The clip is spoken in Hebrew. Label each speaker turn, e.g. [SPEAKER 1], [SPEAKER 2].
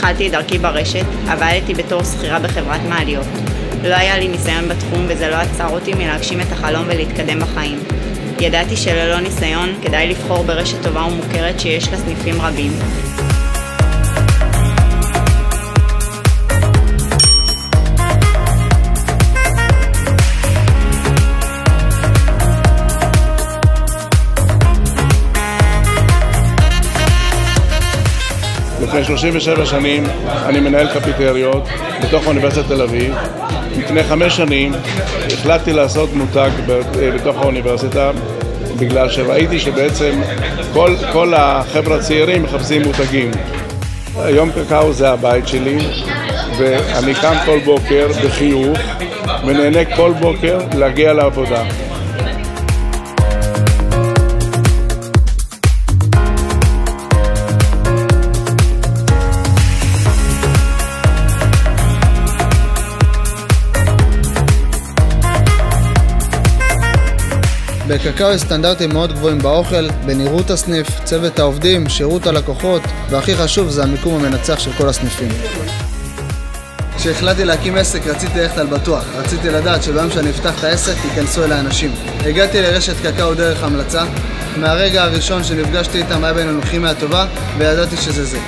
[SPEAKER 1] התחלתי את דרכי ברשת, עבדתי בתור שכירה בחברת מעליות. לא היה לי ניסיון בתחום וזה לא עצר אותי מלהגשים את החלום ולהתקדם בחיים. ידעתי שללא ניסיון כדאי לבחור ברשת טובה ומוכרת שיש לה סניפים רבים.
[SPEAKER 2] לפני 37 שנים אני מנהל קפיטריות בתוך אוניברסיטת תל אביב. לפני 5 שנים החלטתי לעשות מותג בתוך האוניברסיטה בגלל שראיתי שבעצם כל החבר'ה הצעירים מחפשים מותגים. היום קקאו זה הבית שלי ואני קם כל בוקר בחיוך ונהנה כל בוקר להגיע לעבודה.
[SPEAKER 3] בקקאו יש סטנדרטים מאוד גבוהים באוכל, בנראות הסניף, צוות העובדים, שירות הלקוחות, והכי חשוב זה המיקום המנצח של כל הסניפים. כשהחלטתי להקים עסק רציתי ללכת על בטוח, רציתי לדעת שביום שאני אפתח את העסק ייכנסו אליי אנשים. הגעתי לרשת קקאו דרך המלצה, מהרגע הראשון שנפגשתי איתם היה בינינו כימיה טובה וידעתי שזה זה.